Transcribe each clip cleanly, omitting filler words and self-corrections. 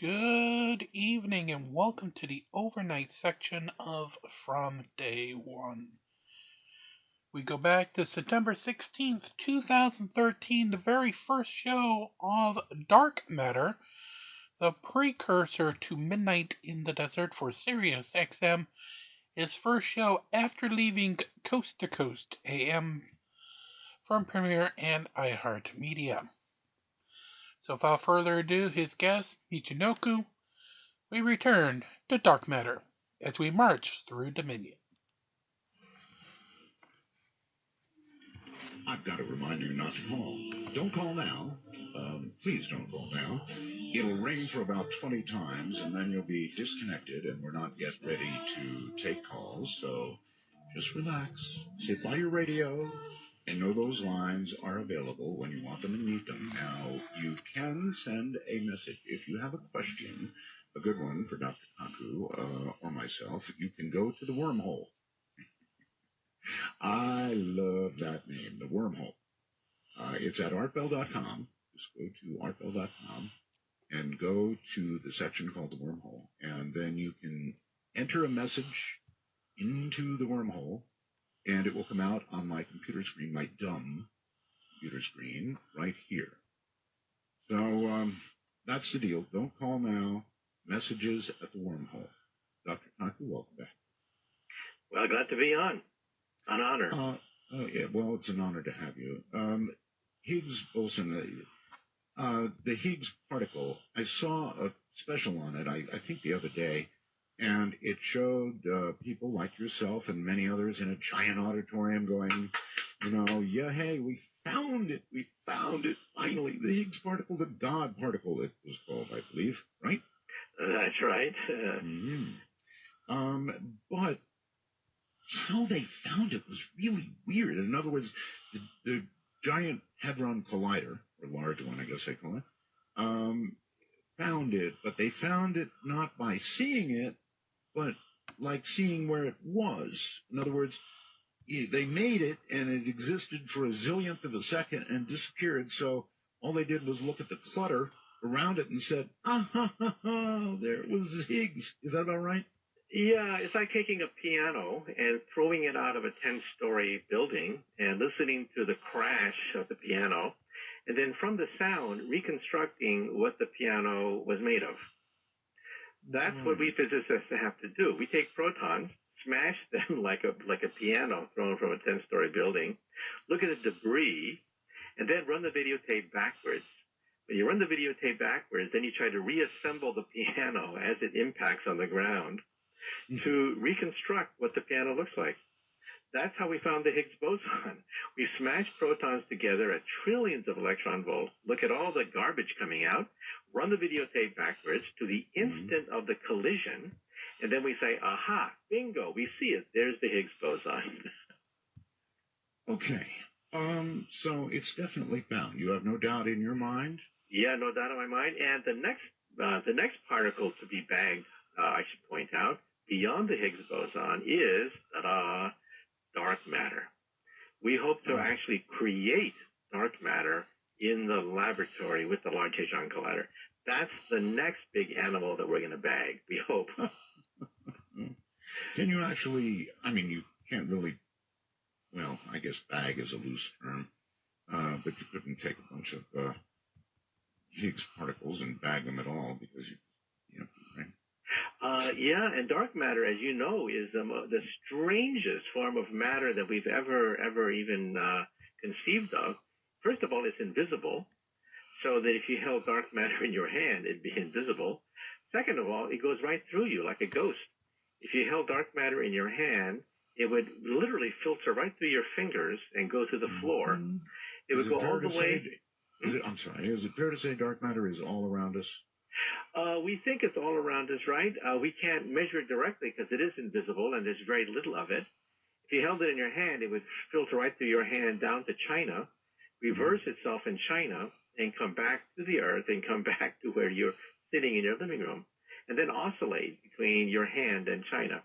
Good evening and welcome to the overnight section of From Day One. We go back to September 16th, 2013, the very first show of Dark Matter, the precursor to Midnight in the Desert for Sirius XM, his first show after leaving Coast to Coast AM from Premiere and iHeartMedia. So without further ado, his guest, Michio Kaku, we return to Dark Matter as we march through Dominion. I've got to remind you not to call. Don't call now. Please don't call now. It'll ring for about 20 times, and then you'll be disconnected, and we're not yet ready to take calls. So just relax, sit by your radio, and know those lines are available when you want them and need them. Now, you can send a message. If you have a question, a good one for Dr. Kaku or myself, you can go to the wormhole. I love that name, the wormhole. It's at artbell.com. Just go to artbell.com and go to the section called the wormhole. And then you can enter a message into the wormhole, and it will come out on my computer screen, my dumb computer screen, right here. So that's the deal. Don't call now. Messages at the wormhole. Dr. Kaku, welcome back. Well, glad to be on. An honor. Yeah, well, it's an honor to have you. Higgs boson, the Higgs particle, I saw a special on it, I think the other day, and it showed people like yourself and many others in a giant auditorium going, yeah, hey, we found it, finally, the Higgs particle, the God particle, it was called, I believe, right? That's right. But how they found it was really weird. In other words, the Giant Hadron Collider, or large one, I guess they call it, found it, but they found it not by seeing it, but like seeing where it was. In other words, they made it, and it existed for a zillionth of a second and disappeared, so all they did was look at the clutter around it and said, there it was Higgs. Is that about right? Yeah, it's like taking a piano and throwing it out of a 10-story building and listening to the crash of the piano, and then from the sound, reconstructing what the piano was made of. That's what we physicists have to do. We take protons, smash them like a piano thrown from a 10-story building, look at the debris, and then run the videotape backwards. When you run the videotape backwards, then you try to reassemble the piano as it impacts on the ground to reconstruct what the piano looks like. That's how we found the Higgs boson. We smashed protons together at trillions of electron volts, look at all the garbage coming out, run the videotape backwards to the instant of the collision, and then we say, aha, bingo, we see it. There's the Higgs boson. Okay. So it's definitely found. You have no doubt in your mind? Yeah, no doubt in my mind. And the next particle to be bagged, I should point out, beyond the Higgs boson is, dark matter. We hope to actually create dark matter in the laboratory with the Large Hadron Collider. That's the next big animal that we're going to bag, we hope. Can you actually, you can't really, well, I guess bag is a loose term, but you couldn't take a bunch of Higgs particles and bag them at all because right? Yeah, and dark matter, as you know, is the strangest form of matter that we've ever even conceived of. First of all, it's invisible, so that if you held dark matter in your hand, it'd be invisible. Second of all, it goes right through you like a ghost. If you held dark matter in your hand, it would literally filter right through your fingers and go to the floor. It would go all the way. I'm sorry. Is it fair to say dark matter is all around us? We think it's all around us, right? We can't measure it directly because it is invisible and there's very little of it. If you held it in your hand, it would filter right through your hand down to China, reverse itself in China, and come back to the Earth and come back to where you're sitting in your living room, and then oscillate between your hand and China.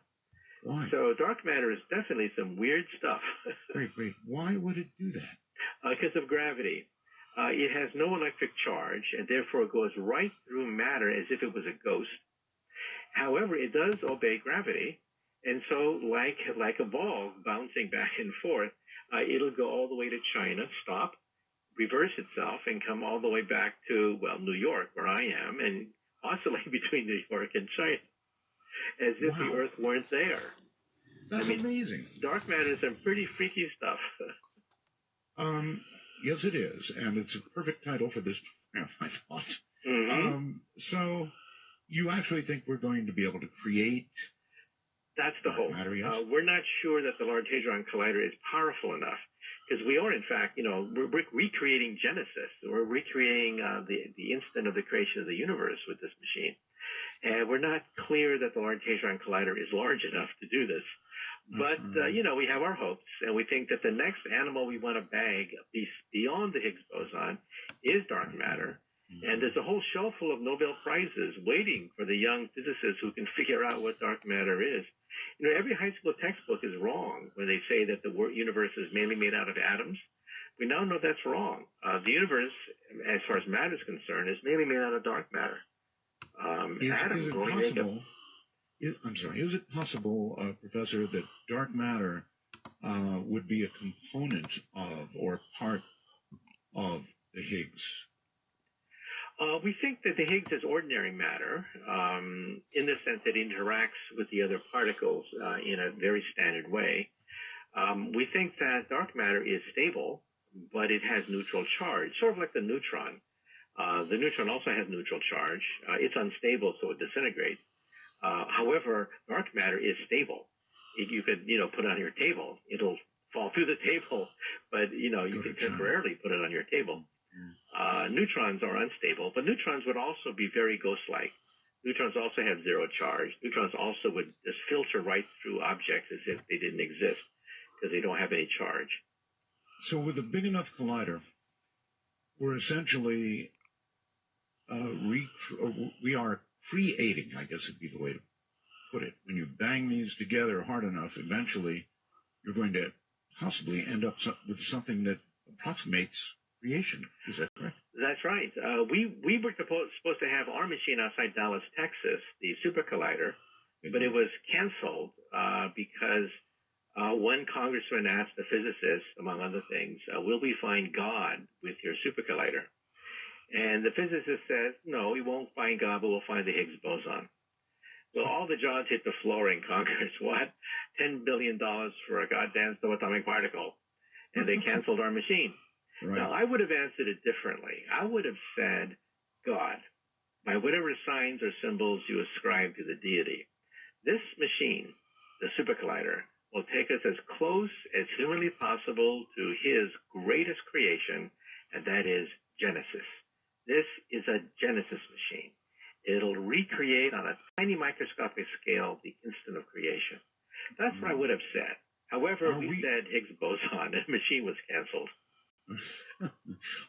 Why? So dark matter is definitely some weird stuff. Wait. Why would it do that? Because of gravity. It has no electric charge, and therefore goes right through matter as if it was a ghost. However, it does obey gravity, and so like a ball bouncing back and forth, it'll go all the way to China, stop, reverse itself, and come all the way back to, well, New York, where I am, and oscillate between New York and China, as if the Earth weren't there. That's amazing. Dark matter is some pretty freaky stuff. Yes, it is, and it's a perfect title for this program, I thought. Mm-hmm. So you actually think we're going to be able to create? That's the hope. Matter, yes? We're not sure that the Large Hadron Collider is powerful enough, because we are, in fact, we're recreating Genesis. We're recreating the instant of the creation of the universe with this machine. And we're not clear that the Large Hadron Collider is large enough to do this. But, we have our hopes, and we think that the next animal we want to bag beyond the Higgs boson is dark matter. And there's a whole shelf full of Nobel Prizes waiting for the young physicists who can figure out what dark matter is. Every high school textbook is wrong when they say that the universe is mainly made out of atoms. We now know that's wrong. The universe, as far as matter is concerned, is mainly made out of dark matter. Is it possible, Professor, that dark matter would be a component of or part of the Higgs? We think that the Higgs is ordinary matter in the sense that it interacts with the other particles in a very standard way. We think that dark matter is stable, but it has neutral charge, sort of like the neutron. The neutron also has neutral charge. It's unstable, so it disintegrates. However, dark matter is stable. You could, put it on your table. It'll fall through the table, but, you can temporarily put it on your table. Neutrons are unstable, but neutrons would also be very ghost-like. Neutrons also have zero charge. Neutrons also would just filter right through objects as if they didn't exist because they don't have any charge. So with a big enough collider, we're essentially we are creating, I guess would be the way to put it. When you bang these together hard enough, eventually you're going to possibly end up with something that approximates creation. Is that correct? That's right. We were supposed to have our machine outside Dallas, Texas, the Super Collider, but it was canceled because one congressman asked the physicist, among other things, will we find God with your Super Collider? And the physicist says, no, we won't find God, but we'll find the Higgs boson. Well, all the jaws hit the floor in Congress. What? $10 billion for a goddamn subatomic particle. And they canceled our machine. Right. Now, I would have answered it differently. I would have said, God, by whatever signs or symbols you ascribe to the deity, this machine, the Super Collider, will take us as close as humanly possible to his greatest creation, and that is Genesis. This is a Genesis machine. It'll recreate on a tiny microscopic scale the instant of creation. That's what I would have said. However, we said Higgs boson, and the machine was canceled.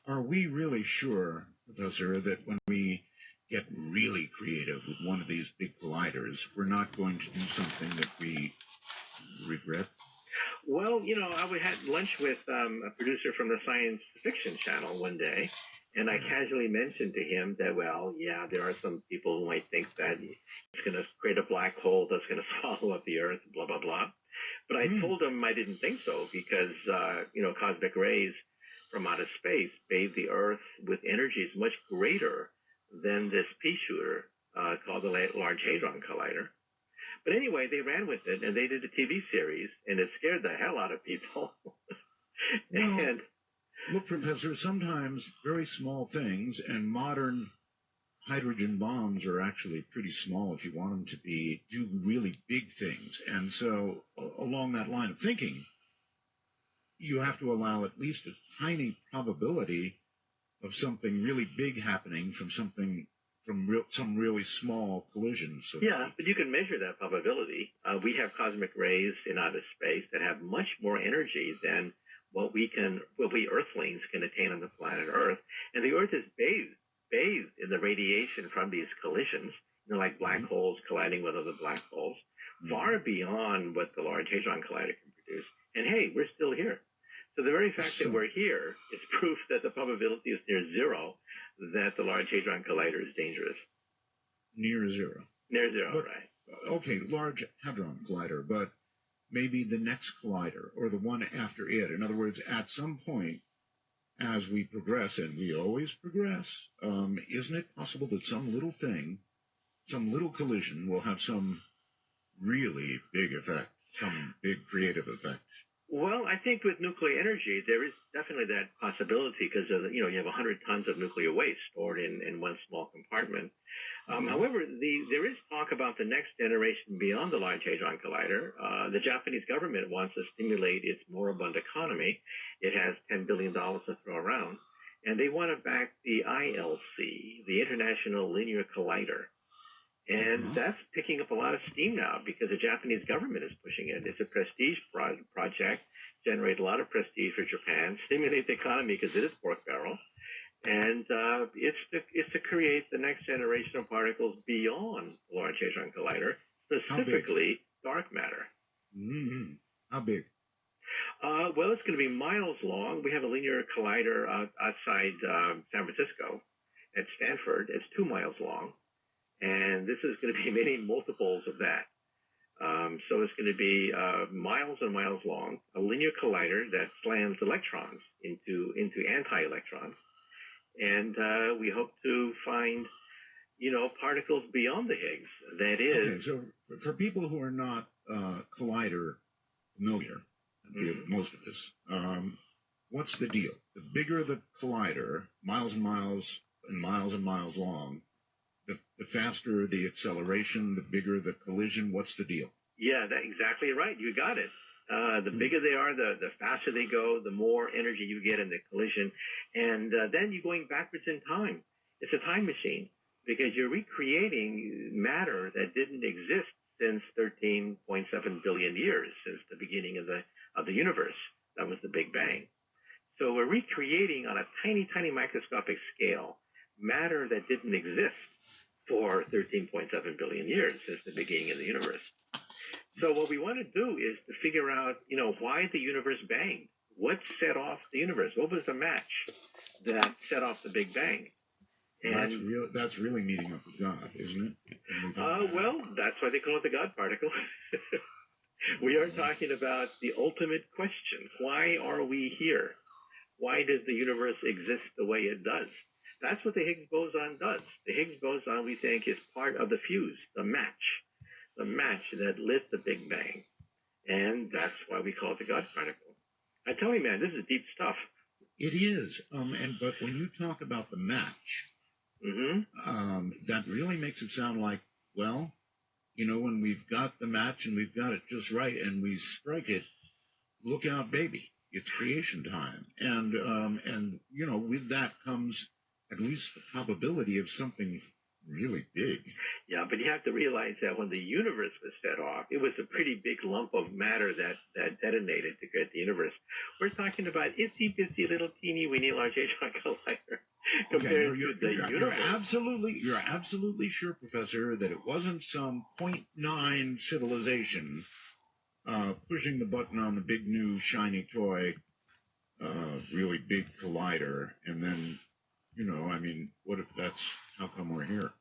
Are we really sure, Professor, that when we get really creative with one of these big colliders, we're not going to do something that we regret? Well, I had lunch with a producer from the science fiction channel one day, and I casually mentioned to him that, well, yeah, there are some people who might think that it's going to create a black hole that's going to swallow up the Earth, blah, blah, blah. But I told him I didn't think so because, cosmic rays from outer space bathe the Earth with energies much greater than this pea shooter called the Large Hadron Collider. But anyway, they ran with it, and they did a TV series, and it scared the hell out of people. Look, Professor, sometimes very small things, and modern hydrogen bombs are actually pretty small if you want them to be, do really big things. And so along that line of thinking, you have to allow at least a tiny probability of something really big happening from some really small collision. But you can measure that probability. We have cosmic rays in outer space that have much more energy than what we Earthlings can attain on the planet Earth. And the Earth is bathed in the radiation from these collisions, like black holes colliding with other black holes, far beyond what the Large Hadron Collider can produce. And hey, we're still here. So the very fact that we're here is proof that the probability is near zero that the Large Hadron Collider is dangerous. Near zero. Near zero, But, right. Okay, Large Hadron Collider, but maybe the next collider or the one after it. In other words, at some point, as we progress, and we always progress, isn't it possible that some little thing, some little collision will have some really big effect, some big creative effect? Well, I think with nuclear energy, there is definitely that possibility because, you have 100 tons of nuclear waste stored in one small compartment. However, there is talk about the next generation beyond the Large Hadron Collider. The Japanese government wants to stimulate its moribund economy. It has $10 billion to throw around. And they want to back the ILC, the International Linear Collider. And that's picking up a lot of steam now because the Japanese government is pushing it. It's a prestige project, generate a lot of prestige for Japan, stimulate the economy because it is pork barrel. And it's to create the next generation of particles beyond the Large Hadron Collider, specifically dark matter. Mm-hmm. How big? Well, it's going to be miles long. We have a linear collider outside San Francisco at Stanford. It's 2 miles long. And this is going to be many multiples of that. So it's going to be miles and miles long, a linear collider that slams electrons into anti-electrons. And we hope to find, particles beyond the Higgs. That is. Okay, so for people who are not collider familiar, most of us, what's the deal? The bigger the collider, miles and miles and miles and miles long, the faster the acceleration, the bigger the collision. What's the deal? Yeah, that's exactly right. You got it. The bigger they are, the faster they go, the more energy you get in the collision. And then you're going backwards in time. It's a time machine because you're recreating matter that didn't exist since 13.7 billion years, since the beginning of the universe. That was the Big Bang. So we're recreating on a tiny, tiny microscopic scale matter that didn't exist for 13.7 billion years since the beginning of the universe. So what we want to do is to figure out, why the universe banged. What set off the universe? What was the match that set off the Big Bang? And that's really meeting up with God, isn't it? Well, that's why they call it the God particle. We are talking about the ultimate question. Why are we here? Why does the universe exist the way it does? That's what the Higgs boson does. The Higgs boson, we think, is part of the fuse, the match that lit the Big Bang. And that's why we call it the God particle. I tell you, man, this is deep stuff. It is. But when you talk about the match, that really makes it sound like, well, when we've got the match and we've got it just right and we strike it, look out, baby. It's creation time. And with that comes at least the probability of something really big. Yeah, but you have to realize that when the universe was set off, it was a pretty big lump of matter that detonated to create the universe. We're talking about itsy-bitsy little teeny-weeny Large Hadron Collider compared to the universe. You're absolutely sure, Professor, that it wasn't some 0.9 civilization pushing the button on the big new shiny toy, really big collider, and then, what if that's how come we're here?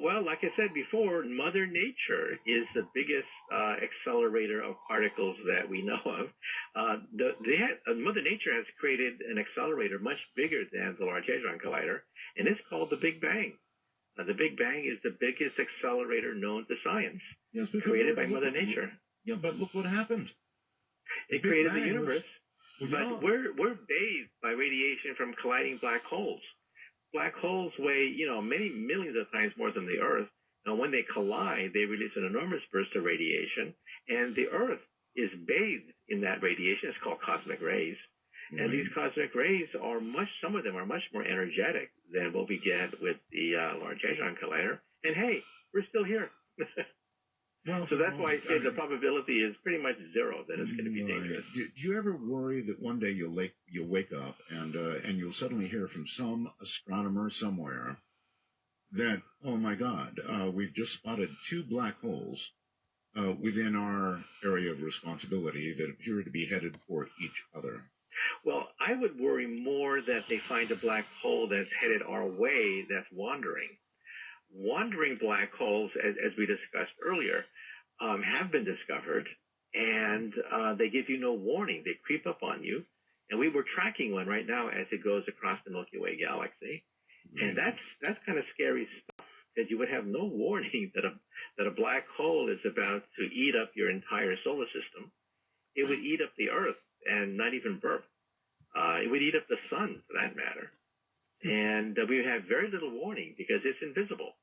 Well, like I said before, Mother Nature is the biggest accelerator of particles that we know of. Mother Nature has created an accelerator much bigger than the Large Hadron Collider, and it's called the Big Bang. The Big Bang is the biggest accelerator known to science, created by Mother Nature. Yeah, but look what happened. It created the universe. But we're bathed by radiation from colliding black holes. Black holes weigh, many millions of times more than the Earth. And when they collide, they release an enormous burst of radiation. And the Earth is bathed in that radiation. It's called cosmic rays. Mm-hmm. And these cosmic rays some of them are much more energetic than what we get with the Large Hadron Collider. And hey, we're still here. Well, so that's why I say the probability is pretty much zero that it's going to be dangerous. Do you ever worry that one day you'll wake up and you'll suddenly hear from some astronomer somewhere that, oh my God, we've just spotted 2 black holes within our area of responsibility that appear to be headed for each other? Well, I would worry more that they find a black hole that's headed our way that's wandering. Wandering black holes, as we discussed earlier, have been discovered, and they give you no warning. They creep up on you, and we were tracking one right now as it goes across the Milky Way galaxy, and that's kind of scary stuff, because you would have no warning that a black hole is about to eat up your entire solar system. It would eat up the Earth and not even burp. It would eat up the sun, for that matter. And we would have very little warning because it's invisible.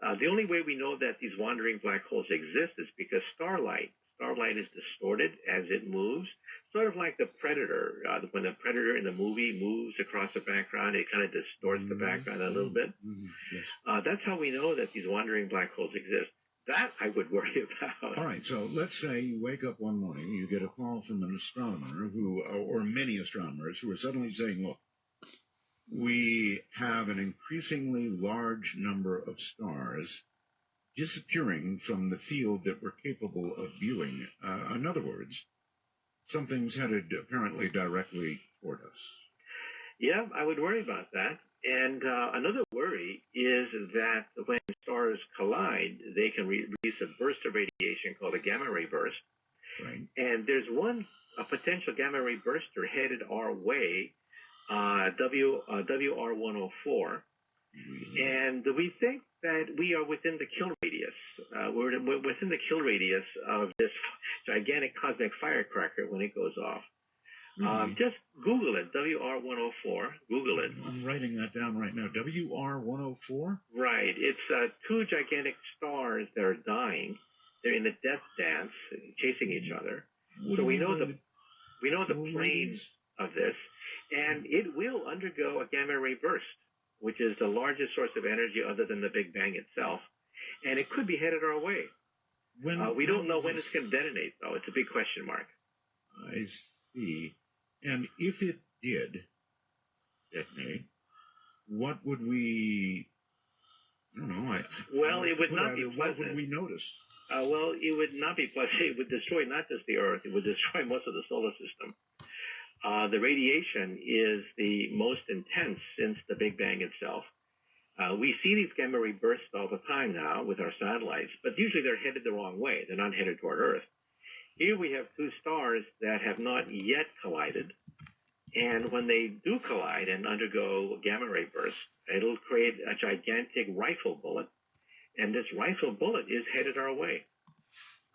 The only way we know that these wandering black holes exist is because starlight is distorted as it moves, sort of like the Predator. When the Predator in the movie moves across the background, it kind of distorts the background a little bit. Yes. That's how we know that these wandering black holes exist. That I would worry about. All right, so let's say you wake up one morning, you get a call from an astronomer or many astronomers who are suddenly saying, look, we have an increasingly large number of stars disappearing from the field that we're capable of viewing. In other words, something's headed apparently directly toward us. Yeah, I would worry about that. And another worry is that when stars collide, they can release a burst of radiation called a gamma ray burst. Right. And there's a potential gamma ray burster headed our way, WR104. And we think that we are within the kill radius. We're within the kill radius of this gigantic cosmic firecracker when it goes off. Just Google it, WR104. Google it. I'm writing that down right now. WR104? Right. It's two gigantic stars that are dying. They're in a death dance, chasing each other. So we know the plane of this, and it will undergo a gamma ray burst, which is the largest source of energy other than the Big Bang itself, and it could be headed our way. We don't know when it's going to detonate, though. It's a big question mark. I see. And if it did detonate, what would we? I don't know. It would not be pleasant. What would we notice? It would not be pleasant. It would destroy not just the Earth. It would destroy most of the solar system. The radiation is the most intense since the Big Bang itself. We see these gamma ray bursts all the time now with our satellites, but usually they're headed the wrong way. They're not headed toward Earth. Here we have two stars that have not yet collided, and when they do collide and undergo gamma ray bursts, it'll create a gigantic rifle bullet, and this rifle bullet is headed our way.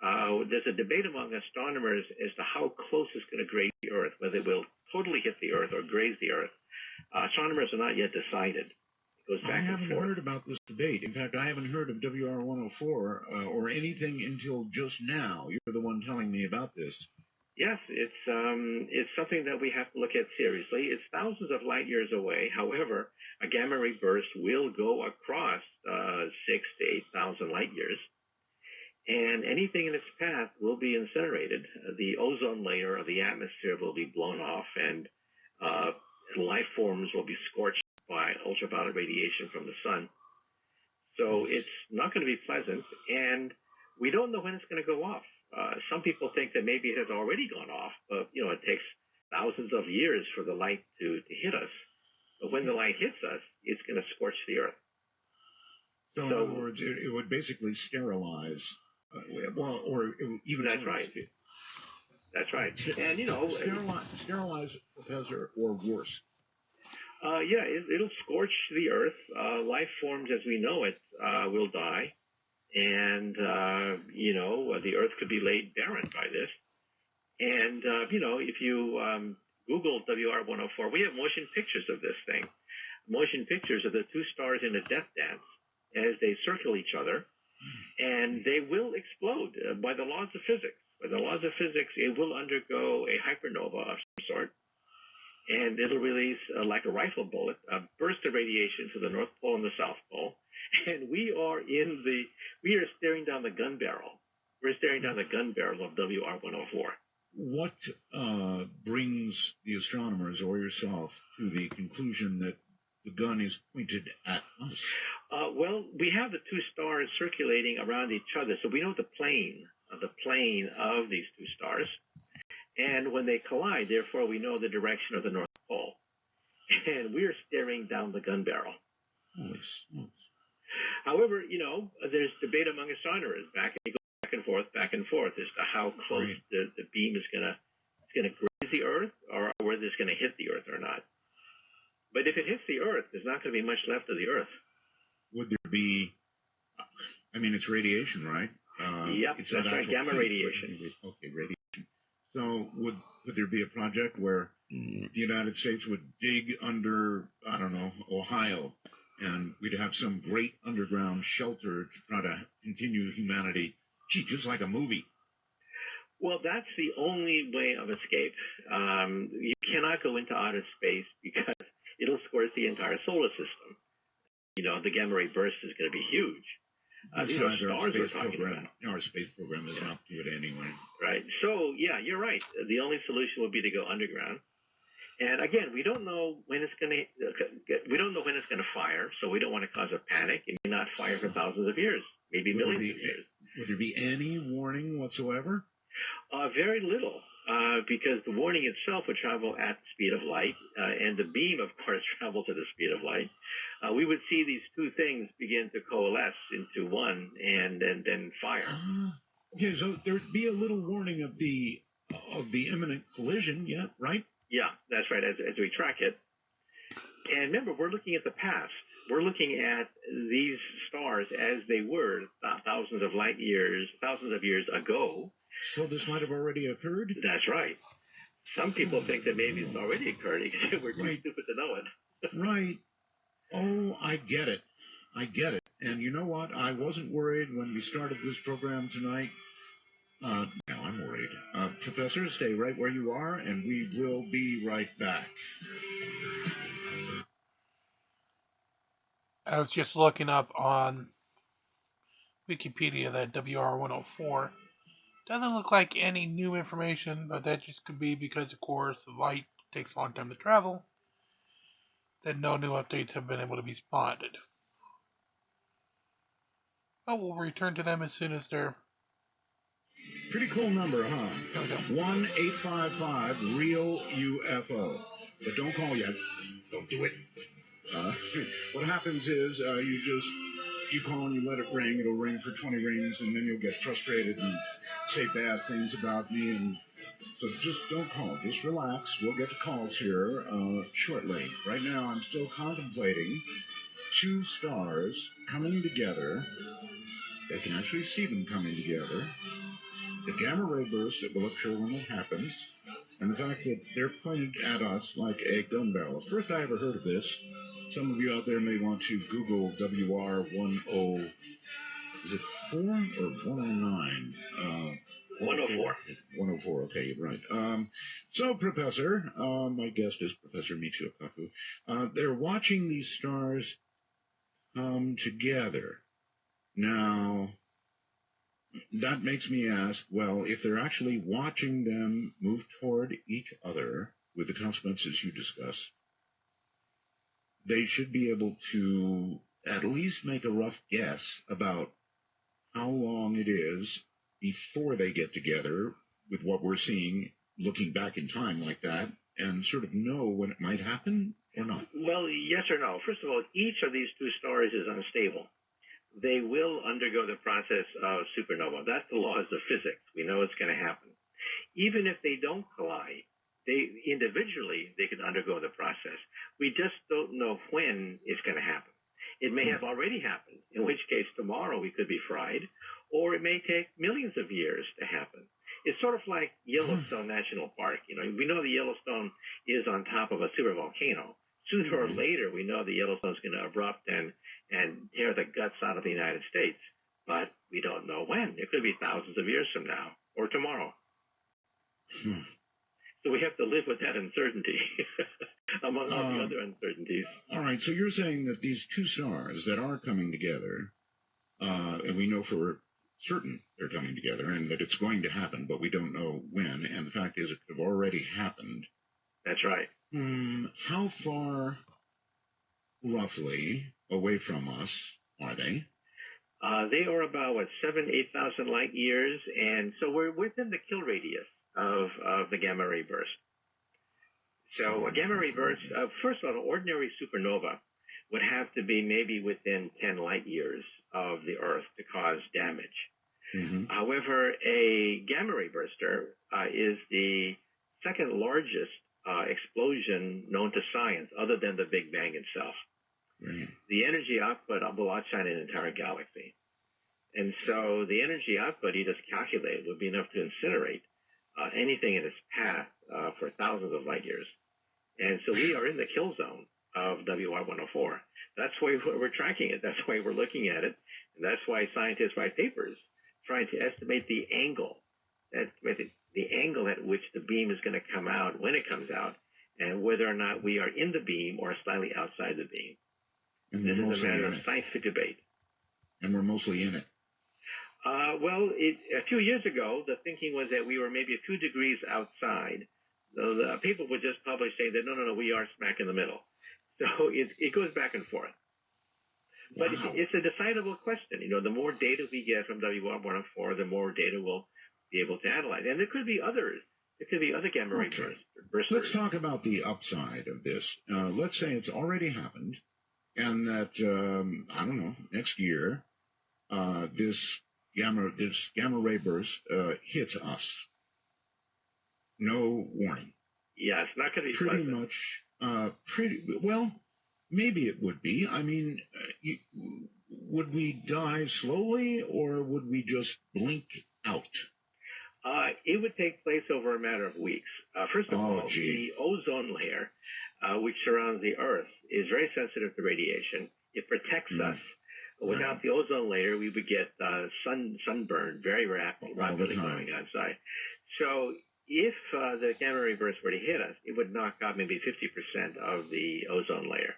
There's a debate among astronomers as to how close it's going to graze the Earth, whether it will totally hit the Earth or graze the Earth. Astronomers are not yet decided. It goes back I haven't and forth. heard about this debate. In fact, I haven't heard of WR104 or anything until just now. You're the one telling me about this. Yes, it's something that we have to look at seriously. It's thousands of light years away. However, a gamma ray burst will go across 6,000 to 8,000 light years, and anything in its path will be incinerated. The ozone layer of the atmosphere will be blown off, and life forms will be scorched by ultraviolet radiation from the sun. So it's not going to be pleasant, and we don't know when it's going to go off. Some people think that maybe it has already gone off, but it takes thousands of years for the light to hit us. But when the light hits us, it's going to scorch the Earth. So in other words, it would basically sterilize, or even that's right. That's right. And sterilize, Professor, or worse. It'll scorch the Earth. Life forms as we know it will die. And, the Earth could be laid barren by this. And, if you Google WR104, we have motion pictures of this thing. Motion pictures of the two stars in a death dance as they circle each other. And they will explode by the laws of physics. By the laws of physics, it will undergo a hypernova of some sort. And it'll release, like a rifle bullet, a burst of radiation to the North Pole and the South Pole. And we are staring down the gun barrel. We're staring down the gun barrel of WR104. What brings the astronomers or yourself to the conclusion that the gun is pointed at us? Well, we have the two stars circulating around each other, so we know the plane of these two stars. And when they collide, therefore, we know the direction of the North Pole. And we're staring down the gun barrel. Holy smokes. However, there's debate among astronomers back and forth as to how close the beam is going to graze the Earth, or whether it's going to hit the Earth or not. But if it hits the Earth, there's not going to be much left of the Earth. Would there be? I mean, it's radiation, right? Yep, that's right, gamma radiation. Okay, radiation. So would there be a project where the United States would dig under, I don't know, Ohio, and we'd have some great underground shelter to try to continue humanity, just like a movie? Well, that's the only way of escape. You cannot go into outer space because it'll scorch the entire solar system. The gamma ray burst is going to be huge. These are stars we're talking about. Our space program is not to it anyway. Right. So, yeah, you're right. The only solution would be to go underground. And again, we don't know when it's going to fire, so we don't want to cause a panic. It may not fire for thousands of years, maybe millions of years. Would there be any warning whatsoever? Very little, because the warning itself would travel at the speed of light, and the beam, of course, travels at the speed of light. We would see these two things begin to coalesce into one, and then fire. Okay, so there'd be a little warning of the imminent collision, yeah, right? Yeah, that's right, as we track it. And remember, we're looking at the past. We're looking at these stars as they were thousands of years ago. So this might have already occurred? That's right. Some people think that maybe it's already occurred, except we're too stupid to know it. Right. Oh, I get it. And you know what? I wasn't worried when we started this program tonight. Now I'm worried. Professor, stay right where you are, and we will be right back. I was just looking up on Wikipedia that WR104 doesn't look like any new information, but that just could be because, of course, the light takes a long time to travel, that no new updates have been able to be spotted. But we'll return to them as soon as they're... Pretty cool number, huh? There we go. 1-855-REAL-UFO. But don't call yet. Don't do it. What happens is you call and you let it ring. It'll ring for 20 rings, and then you'll get frustrated and say bad things about me. And so just don't call. Just relax. We'll get to calls here shortly. Right now, I'm still contemplating two stars coming together. They can actually see them coming together. The gamma ray burst that will occur when it happens, and the fact that they're pointed at us like a gun barrel. First I ever heard of this. Some of you out there may want to Google WR10. Is it 4 or 109? 104. 104, okay, you're right. So, Professor, my guest is Professor Michio Kaku. They're watching these stars come together. Now, that makes me ask, well, if they're actually watching them move toward each other with the consequences you discussed, they should be able to at least make a rough guess about how long it is before they get together with what we're seeing, looking back in time like that, and sort of know when it might happen or not. Well, yes or no. First of all, each of these two stars is unstable. They will undergo the process of supernova. That's the laws of physics. We know it's going to happen. Even if they don't collide, individually they can undergo the process. We just don't know when it's going to happen. It may have already happened, in which case tomorrow we could be fried, or it may take millions of years to happen. It's sort of like Yellowstone National Park. We know the Yellowstone is on top of a supervolcano. Sooner or later, we know the Yellowstone's going to erupt and tear the guts out of the United States. But we don't know when. It could be thousands of years from now or tomorrow. So we have to live with that uncertainty, among all the other uncertainties. All right, so you're saying that these two stars that are coming together, and we know for certain they're coming together and that it's going to happen, but we don't know when, and the fact is it could have already happened. That's right. How far, roughly, away from us are they? They are about, 8,000 light years, and so we're within the kill radius of the gamma ray burst. So a gamma ray burst, first of all, an ordinary supernova would have to be maybe within 10 light years of the Earth to cause damage. Mm-hmm. However, a gamma ray burster is the second largest explosion known to science, other than the Big Bang itself. Right. The energy output will outshine an entire galaxy. And so the energy output you just calculate would be enough to incinerate anything in its path for thousands of light years. And so we are in the kill zone of WR104. That's why we're tracking it. That's why we're looking at it. And that's why scientists write papers trying to estimate the angle, the angle at which the beam is going to come out when it comes out, and whether or not we are in the beam or slightly outside the beam. And this is a matter of scientific debate. And we're mostly in it. A few years ago, the thinking was that we were maybe a few degrees outside. The people would just publish saying that, no, we are smack in the middle. So it goes back and forth. But Wow. it's a decidable question. The more data we get from WR104, the more data we'll be able to analyze. And there could be others. There could be other gamma ray bursters. Let's talk about the upside of this. Let's say it's already happened, and that, I don't know, next year, this gamma ray burst hits us. No warning. Yeah, it's not going to be pretty pleasant. much. Well, maybe it would be. I mean, would we die slowly, or would we just blink out? It would take place over a matter of weeks. First of all, gee. the ozone layer, which surrounds the Earth, is very sensitive to radiation. It protects us. Without the ozone layer, we would get sunburn very rapidly going outside. So if the gamma ray burst were to hit us, it would knock out maybe 50% of the ozone layer,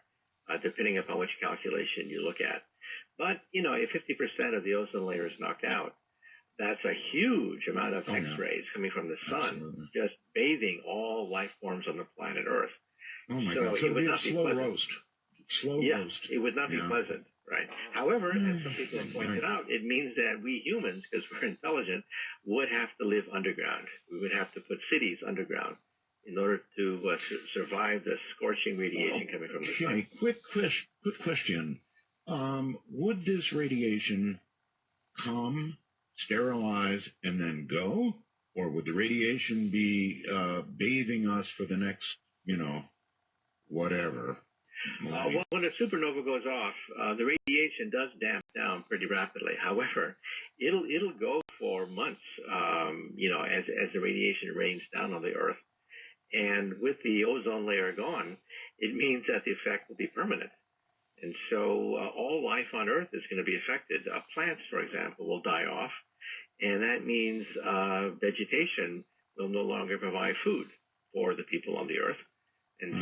depending upon which calculation you look at. But, if 50% of the ozone layer is knocked out, that's a huge amount of X-rays coming from the sun, just bathing all life forms on the planet Earth. Oh, my God. So it would not be slow roast. Roast. It would not be pleasant, right? However, as some people have pointed out, it means that we humans, because we're intelligent, would have to live underground. We would have to put cities underground in order to survive the scorching radiation coming from the sun. Quick question. Would this radiation come, sterilize, and then go? Or would the radiation be bathing us for the next, whatever? When a supernova goes off, the radiation does damp down pretty rapidly. However, it'll go for months, as the radiation rains down on the Earth. And with the ozone layer gone, it means that the effect will be permanent. And so all life on Earth is going to be affected. Plants, for example, will die off. And that means vegetation will no longer provide food for the people on the Earth. And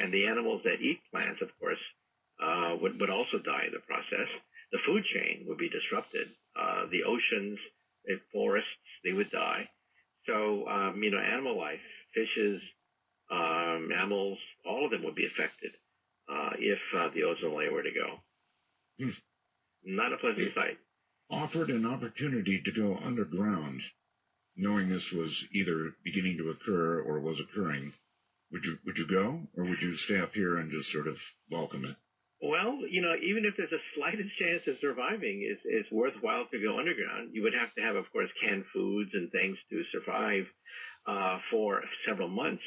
and the animals that eat plants, of course, would also die in the process. The food chain would be disrupted. The oceans, the forests, they would die. So, animal life, fishes, mammals, all of them would be affected if the ozone layer were to go. Not a pleasant sight. Offered an opportunity to go underground, knowing this was either beginning to occur or was occurring. Would you go, or would you stay up here and just sort of welcome it? Well, even if there's a slightest chance of surviving, it's worthwhile to go underground. You would have to have, of course, canned foods and things to survive for several months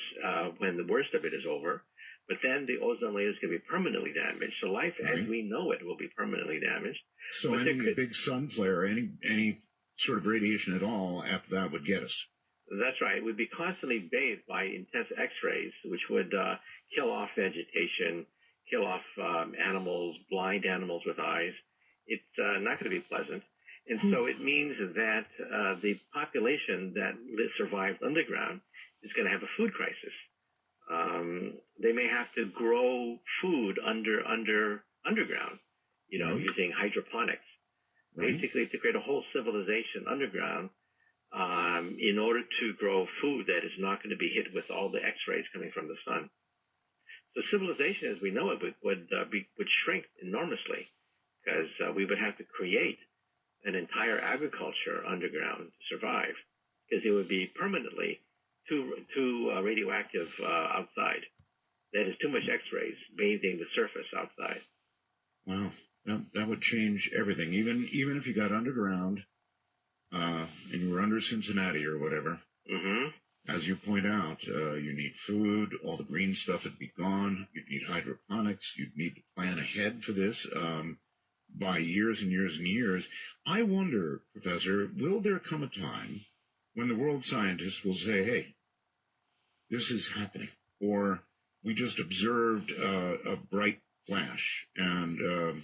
when the worst of it is over. But then the ozone layer is going to be permanently damaged. So life as we know it will be permanently damaged. So but any big sun flare, any sort of radiation at all after that would get us. That's right. It would be constantly bathed by intense X-rays, which would kill off vegetation, kill off animals, blind animals with eyes. It's not going to be pleasant. And so it means that the population that survived underground is going to have a food crisis. They may have to grow food underground, using hydroponics, basically to create a whole civilization underground in order to grow food that is not going to be hit with all the X-rays coming from the sun. So civilization, as we know it, would shrink enormously because we would have to create an entire agriculture underground to survive, because it would be permanently too radioactive outside. That is too much X-rays bathing the surface outside. Wow, that would change everything. Even if you got underground and you were under Cincinnati or whatever, as you point out, you need food. All the green stuff would be gone. You'd need hydroponics. You'd need to plan ahead for this by years and years and years. I wonder, Professor, will there come a time when the world scientists will say, hey, this is happening, or we just observed a bright flash, and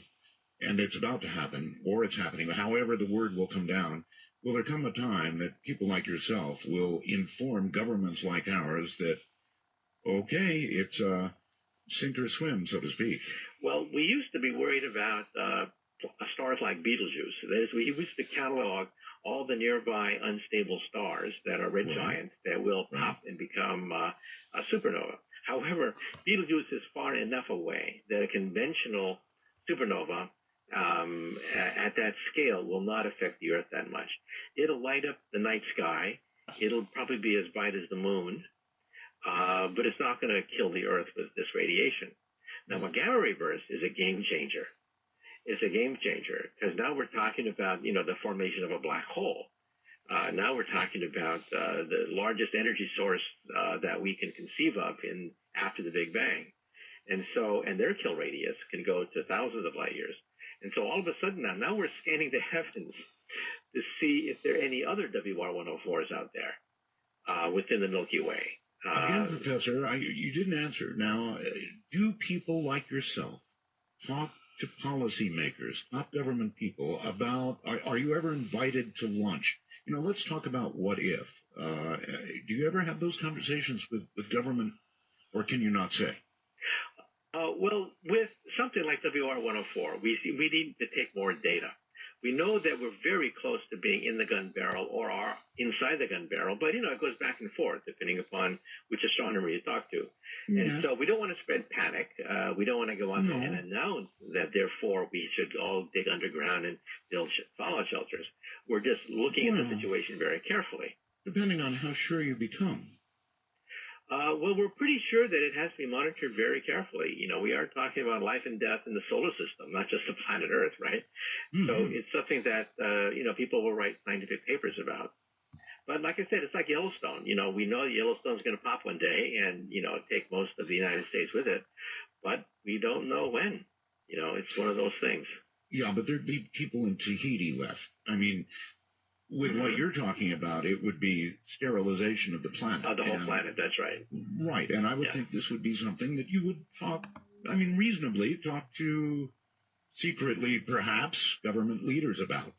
it's about to happen, or it's happening. However, the word will come down. Will there come a time that people like yourself will inform governments like ours that, okay, it's sink or swim, so to speak? Well, we used to be worried about stars like Betelgeuse. That is, we used to catalog all the nearby unstable stars that are red giants that will pop and become a supernova. However, Betelgeuse is far enough away that a conventional supernova at that scale will not affect the Earth that much. It'll light up the night sky. It'll probably be as bright as the moon, but it's not going to kill the Earth with this radiation. Now, a gamma ray burst is a game changer. It's a game changer because now we're talking about, the formation of a black hole. Now we're talking about the largest energy source that we can conceive of after the Big Bang. And their kill radius can go to thousands of light years. And so all of a sudden now we're scanning the heavens to see if there are any other WR104s out there within the Milky Way. Again, Professor, you didn't answer. Now, do people like yourself talk to policymakers, top government people about, are you ever invited to lunch? Let's talk about what if. Do you ever have those conversations with government, or can you not say? Well, with something like WR104, we need to take more data. We know that we're very close to being in the gun barrel or are inside the gun barrel, but, it goes back and forth depending upon which astronomer you talk to. Yeah. And so we don't want to spread panic. We don't want to go on there and announce that, therefore, we should all dig underground and build fallout shelters. We're just looking at the situation very carefully. Depending on how sure you become. Well, we're pretty sure that it has to be monitored very carefully. We are talking about life and death in the solar system, not just the planet Earth, right? So it's something that, people will write scientific papers about. But like I said, it's like Yellowstone. We know Yellowstone's going to pop one day and, take most of the United States with it. But we don't know when. It's one of those things. Yeah, but there'd be people in Tahiti left. I mean, with what you're talking about, it would be sterilization of the planet. The whole planet, that's right. Right, and I would think this would be something that you would reasonably talk to secretly, perhaps, government leaders about.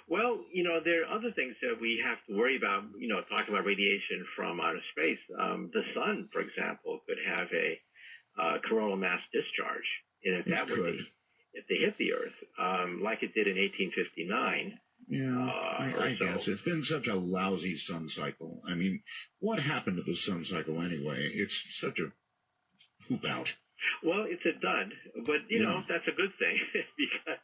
Well, there are other things that we have to worry about, talking about radiation from outer space. The sun, for example, could have a coronal mass discharge. And if that would be, if they hit the Earth, like it did in 1859, I guess. It's been such a lousy sun cycle. I mean, what happened to the sun cycle anyway? It's such a poop out. Well, it's a dud, but, that's a good thing because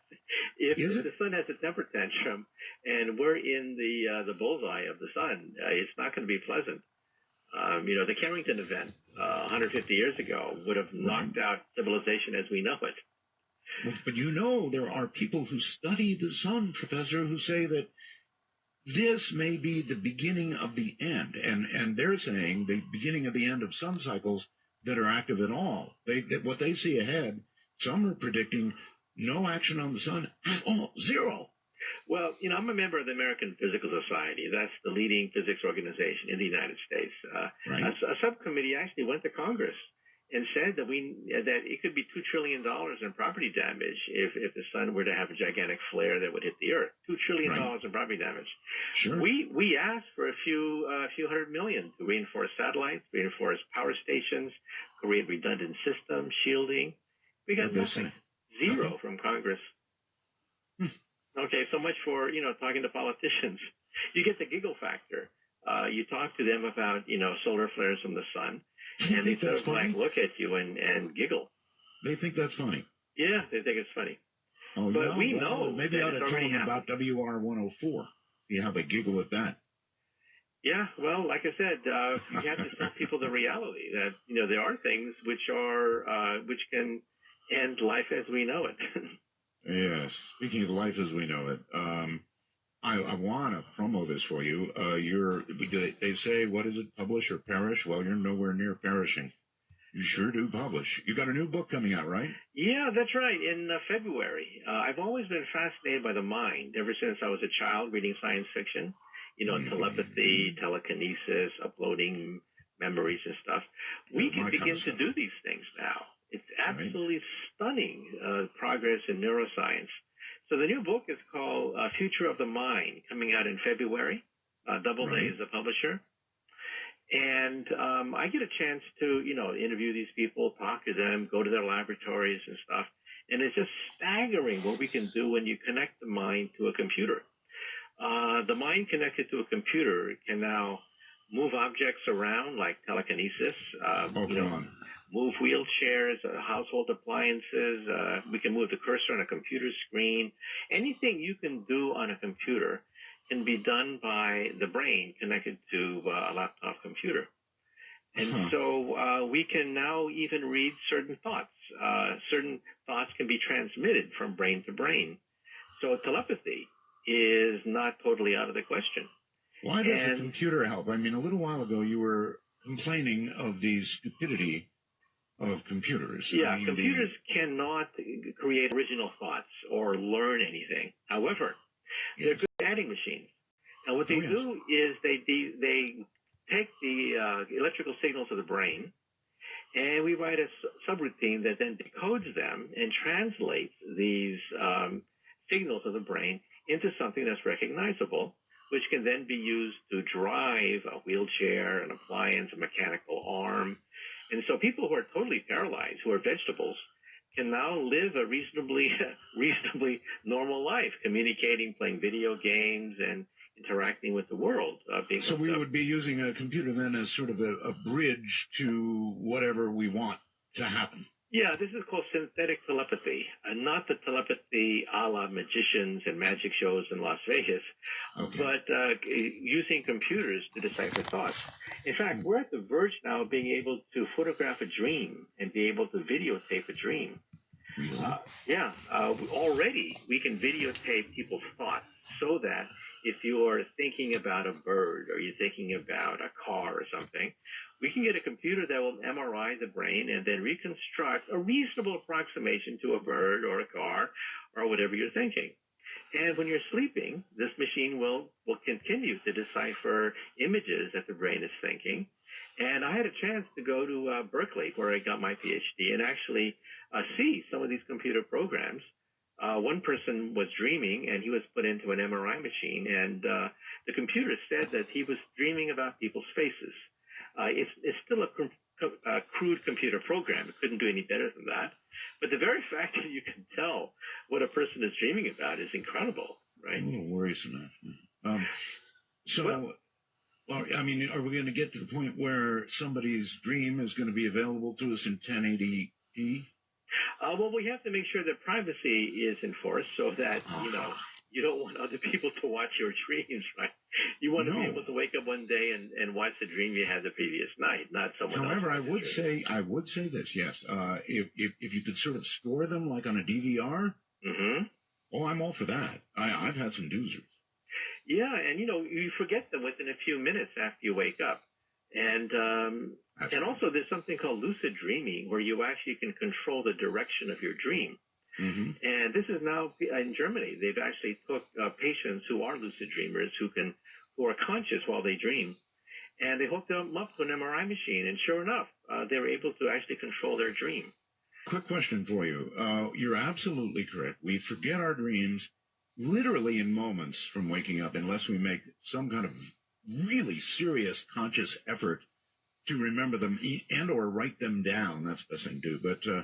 if the sun has a temper tantrum and we're in the bullseye of the sun, it's not going to be pleasant. The Carrington event 150 years ago would have knocked out civilization as we know it. Well, but there are people who study the sun, Professor, who say that this may be the beginning of the end. And they're saying the beginning of the end of sun cycles that are active at all. What they see ahead, some are predicting no action on the sun at all, zero. Well, I'm a member of the American Physical Society. That's the leading physics organization in the United States. A subcommittee actually went to Congress and said that it could be $2 trillion in property damage if the sun were to have a gigantic flare that would hit the Earth. $2 trillion in property damage. Sure. We asked for a few $100 million to reinforce satellites, reinforce power stations, create redundant systems, shielding. We got nothing. Zero from Congress. Okay, so much for, talking to politicians. You get the giggle factor. You talk to them about, solar flares from the sun, and they sort of look at you and giggle. They think that's funny. Yeah, they think it's funny. Oh, But yeah. we Well, know maybe that I ought to it's tell already them happened. about WR104. See how they giggle at that. Yeah, well, like I said, you have to tell people the reality that there are things which can end life as we know it. Yes. Speaking of life as we know it, I want to promo this for you. They say, what is it, publish or perish? Well, you're nowhere near perishing. You sure do publish. You got a new book coming out, right? Yeah, that's right. In February, I've always been fascinated by the mind ever since I was a child reading science fiction. Telepathy, telekinesis, uploading memories and stuff. We can begin to do these things now. It's absolutely stunning progress in neuroscience. So the new book is called Future of the Mind, coming out in February. Doubleday is the publisher. And I get a chance to, interview these people, talk to them, go to their laboratories and stuff. And it's just staggering what we can do when you connect the mind to a computer. The mind connected to a computer can now move objects around like telekinesis, move wheelchairs, household appliances. We can move the cursor on a computer screen. Anything you can do on a computer can be done by the brain connected to a laptop computer. And so we can now even read certain thoughts. Certain thoughts can be transmitted from brain to brain. So telepathy is not totally out of the question. Why does a computer help? I mean, a little while ago you were complaining of the stupidity of computers. Yeah, computers cannot create original thoughts or learn anything. However, they're good adding machines. And what they do is they take the electrical signals of the brain, and we write a subroutine that then decodes them and translates these signals of the brain into something that's recognizable, which can then be used to drive a wheelchair, an appliance, a mechanical arm. And so people who are totally paralyzed, who are vegetables, can now live a reasonably normal life, communicating, playing video games, and interacting with the world. So we would be using a computer then as sort of a bridge to whatever we want to happen. Yeah, this is called synthetic telepathy, not the telepathy a la magicians and magic shows in Las Vegas, but using computers to decipher thoughts. In fact, we're at the verge now of being able to photograph a dream and be able to videotape a dream. Already we can videotape people's thoughts so that if you are thinking about a bird or you're thinking about a car or something, we can get a computer that will MRI the brain and then reconstruct a reasonable approximation to a bird or a car or whatever you're thinking. And when you're sleeping, this machine will continue to decipher images that the brain is thinking. And I had a chance to go to Berkeley, where I got my PhD, and actually see some of these computer programs. One person was dreaming, and he was put into an MRI machine, and the computer said that he was dreaming about people's faces. It's still a crude computer program. It couldn't do any better than that. But the very fact that you can tell what a person is dreaming about is incredible, right? A little worrisome. I mean, are we going to get to the point where somebody's dream is going to be available to us in 1080p? Well, we have to make sure that privacy is enforced so that, you don't want other people to watch your dreams, right? You want to be able to wake up one day and watch the dream you had the previous night, not someone else. However, I would say this, yes. If you could sort of store them like on a DVR, I'm all for that. I've had some doozers. Yeah, and you forget them within a few minutes after you wake up. And also there's something called lucid dreaming where you actually can control the direction of your dream. And this is now in Germany. They've actually took patients who are lucid dreamers who are conscious while they dream, and they hooked them up to an MRI machine. And sure enough, they were able to actually control their dream. Quick question for you. You're absolutely correct. We forget our dreams literally in moments from waking up unless we make some kind of really serious conscious effort to remember them and or write them down. That's the best thing to do.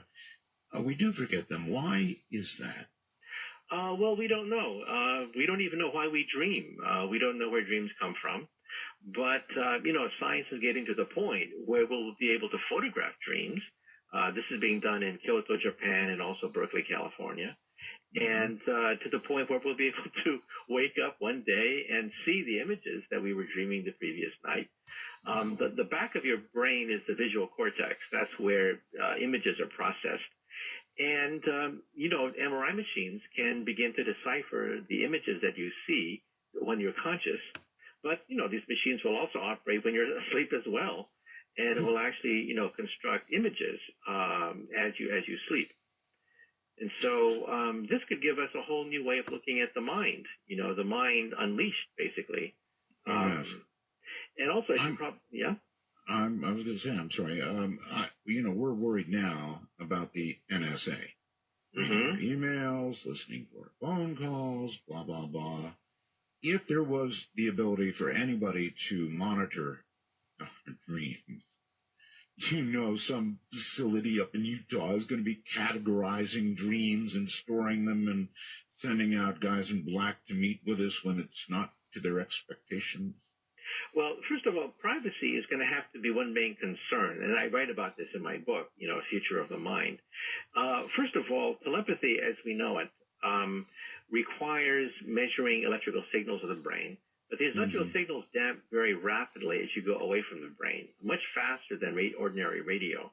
But we do forget them. Why is that? Well, we don't know. We don't even know why we dream. We don't know where dreams come from. But, science is getting to the point where we'll be able to photograph dreams. This is being done in Kyoto, Japan, and also Berkeley, California. and to the point where we'll be able to wake up one day and see the images that we were dreaming the previous night. The back of your brain is the visual cortex. That's where images are processed. And, MRI machines can begin to decipher the images that you see when you're conscious. But, these machines will also operate when you're asleep as well. And it will actually, construct images as you sleep. And so this could give us a whole new way of looking at the mind, the mind unleashed, basically. Yes. And also, yeah? I was going to say, I'm sorry. We're worried now about the NSA. Reading our emails, listening to our phone calls, blah, blah, blah. If there was the ability for anybody to monitor our dreams, some facility up in Utah is going to be categorizing dreams and storing them and sending out guys in black to meet with us when it's not to their expectations. Well, first of all, privacy is going to have to be one main concern, and I write about this in my book, Future of the Mind. First of all, telepathy, as we know it, requires measuring electrical signals of the brain. But these electrical signals damp very rapidly as you go away from the brain, much faster than ordinary radio.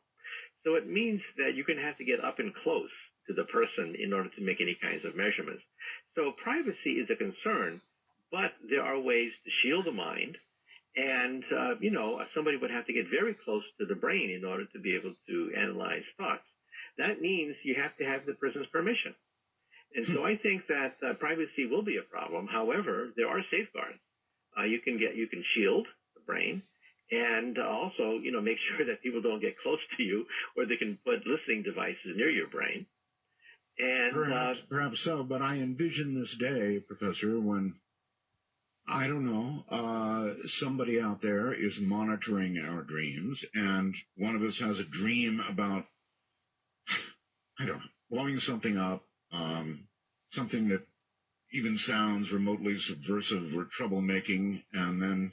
So it means that you're going to have to get up and close to the person in order to make any kinds of measurements. So privacy is a concern, but there are ways to shield the mind. And, somebody would have to get very close to the brain in order to be able to analyze thoughts. That means you have to have the person's permission. And so I think that privacy will be a problem. However, there are safeguards. You can shield the brain, and also, make sure that people don't get close to you, or they can put listening devices near your brain. And perhaps so, but I envision this day, Professor, when, I don't know, somebody out there is monitoring our dreams, and one of us has a dream about, I don't know, blowing something up, something that even sounds remotely subversive or troublemaking, and then,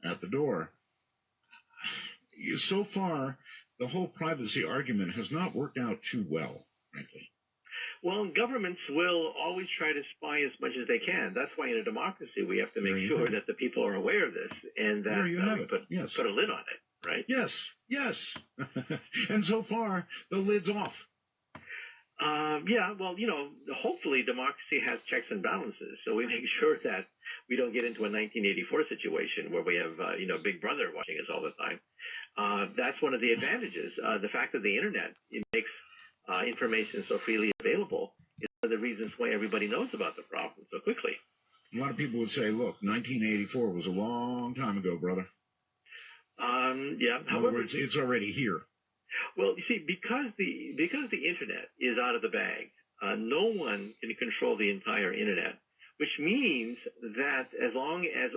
at the door. So far, the whole privacy argument has not worked out too well, frankly. Well, governments will always try to spy as much as they can. That's why in a democracy we have to make sure that the people are aware of this and that we put a lid on it, right? Yes. And so far, the lid's off. Hopefully democracy has checks and balances, so we make sure that we don't get into a 1984 situation where we have, Big Brother watching us all the time. That's one of the advantages. The fact that the Internet makes information so freely available is one of the reasons why everybody knows about the problem so quickly. A lot of people would say, look, 1984 was a long time ago, brother. In other words, it's already here. Well, you see, because the Internet is out of the bag, no one can control the entire Internet, which means that as long as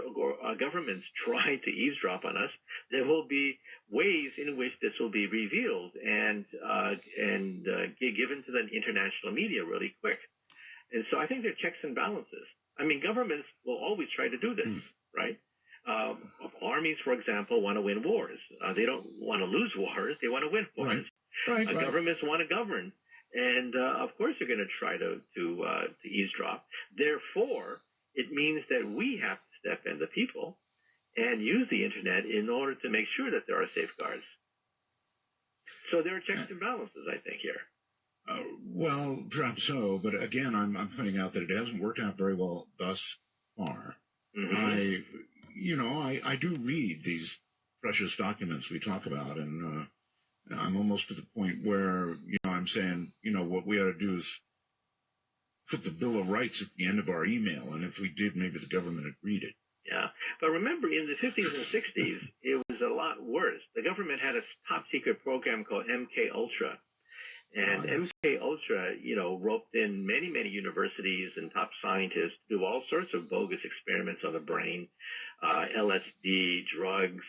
governments try to eavesdrop on us, there will be ways in which this will be revealed and given to the international media really quick. And so I think there are checks and balances. I mean, governments will always try to do this, right? Armies, for example, want to win wars. They don't want to lose wars. They want to win wars. Right. Governments want to govern. And, of course, they're going to try to eavesdrop. Therefore, it means that we have to step in, the people, and use the Internet in order to make sure that there are safeguards. So there are checks and balances, I think, here. Well, perhaps so. But, again, I'm pointing out that it hasn't worked out very well thus far. I do read these precious documents we talk about, and I'm almost to the point where, I'm saying, what we ought to do is put the Bill of Rights at the end of our email, and if we did, maybe the government would read it. Yeah, but remember, in the 50s and 60s, it was a lot worse. The government had a top-secret program called MK Ultra, and MK Ultra, roped in many, many universities and top scientists to do all sorts of bogus experiments on the brain, LSD, drugs,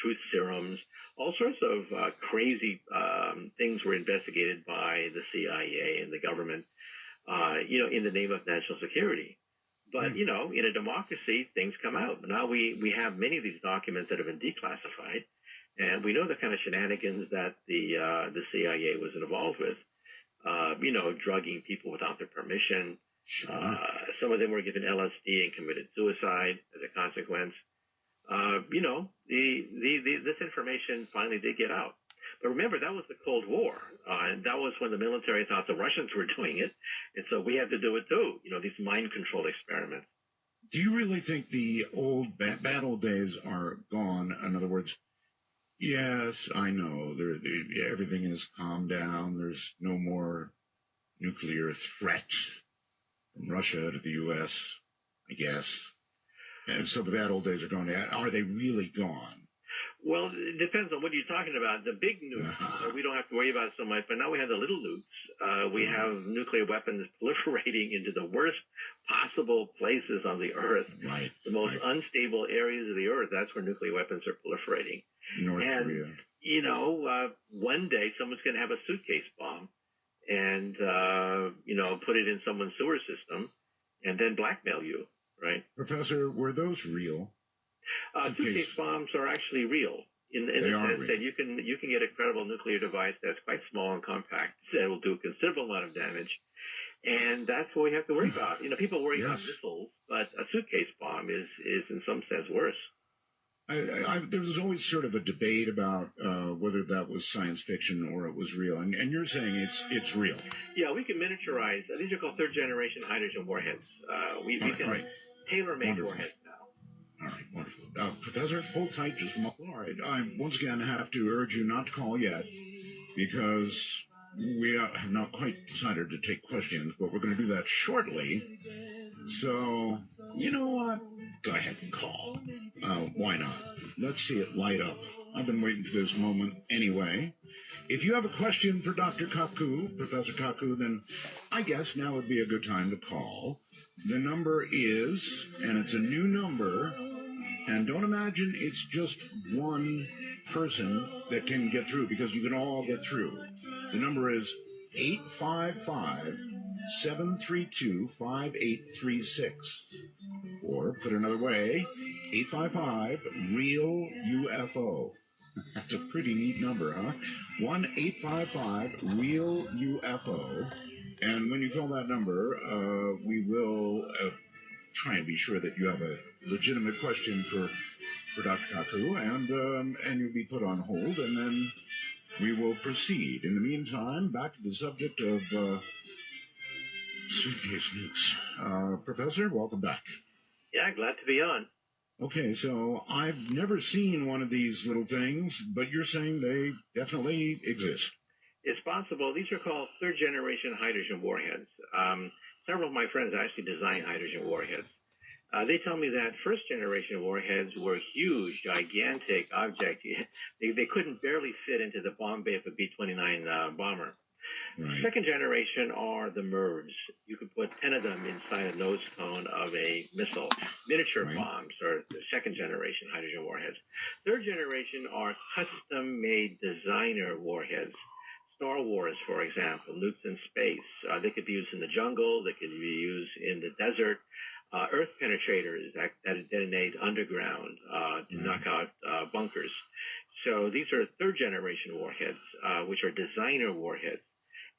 truth serums, all sorts of crazy things were investigated by the CIA and the government, in the name of national security. But, in a democracy, things come out. Now we have many of these documents that have been declassified, and we know the kind of shenanigans that the CIA was involved with. drugging people without their permission. Sure. Some of them were given LSD and committed suicide as a consequence. This information finally did get out. But remember, that was the Cold War, and that was when the military thought the Russians were doing it, and so we had to do it too. These mind control experiments. Do you really think the old bad old days are gone? In other words, yes, I know everything has calmed down. There's no more nuclear threat from Russia to the U.S., I guess. And so the bad old days are gone. Are they really gone? Well, it depends on what you're talking about. The big nukes, we don't have to worry about it so much, but now we have the little nukes. We have nuclear weapons proliferating into the worst possible places on the Earth. Right. The most unstable areas of the Earth, that's where nuclear weapons are proliferating. North Korea. One day someone's going to have a suitcase bomb and, put it in someone's sewer system and then blackmail you, right? Professor, were those real? Suitcase bombs are actually real in the sense that you can get a credible nuclear device that's quite small and compact that will do a considerable amount of damage, and that's what we have to worry about. People worry about missiles, but a suitcase bomb is in some sense worse. There was always sort of a debate about whether that was science fiction or it was real, and you're saying it's real. Yeah, we can miniaturize. These are called third-generation hydrogen warheads. We can tailor-make warheads now. All right, wonderful. Professor, hold tight just a moment. All right, I once again have to urge you not to call yet because we have not quite decided to take questions, but we're going to do that shortly. So, you know what? Go ahead and call. Why not? Let's see it light up. I've been waiting for this moment anyway. If you have a question for Dr. Kaku, Professor Kaku, then I guess now would be a good time to call. The number is, and it's a new number, and don't imagine it's just one person that can get through, because you can all get through. The number is 855-732-5836. Or, put another way, 855-REAL-UFO. That's a pretty neat number, huh? 1-855-REAL-UFO. And when you call that number, we will try and be sure that you have a legitimate question for Dr. Kaku, and you'll be put on hold, and then we will proceed. In the meantime, back to the subject of suitcase nukes. Professor, welcome back. Yeah, glad to be on. Okay, so I've never seen one of these little things, but you're saying they definitely exist. It's possible. These are called third-generation hydrogen warheads. Several of my friends actually design hydrogen warheads. They tell me that first-generation warheads were huge, gigantic objects. They couldn't barely fit into the bomb bay of a B-29 bomber. Right. Second generation are the MIRVs. You could put 10 of them inside a nose cone of a missile. Miniature bombs are the second generation hydrogen warheads. Third generation are custom-made designer warheads. Star Wars, for example, nukes in space. They could be used in the jungle. They could be used in the desert. Earth penetrators that detonate underground to knock out bunkers. So these are third generation warheads, which are designer warheads.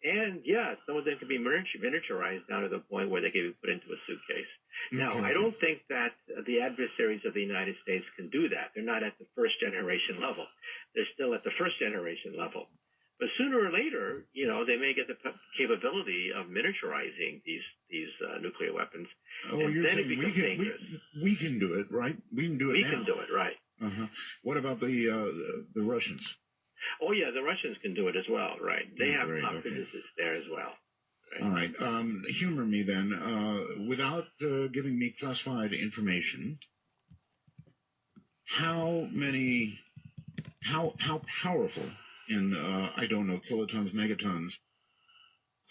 And yeah, some of them can be miniaturized down to the point where they can be put into a suitcase. Now, I don't think that the adversaries of the United States can do that. They're not at the first generation level. They're still at the first generation level. But sooner or later, they may get the capability of miniaturizing these nuclear weapons. Oh, and you're then saying it becomes dangerous. We can do it, right? We can do it now. We can do it, right. Uh-huh. What about the Russians? Oh, yeah, the Russians can do it as well, right? They have top physicists there as well. Right? All right. Humor me then. Without giving me classified information, how powerful in, I don't know, kilotons, megatons,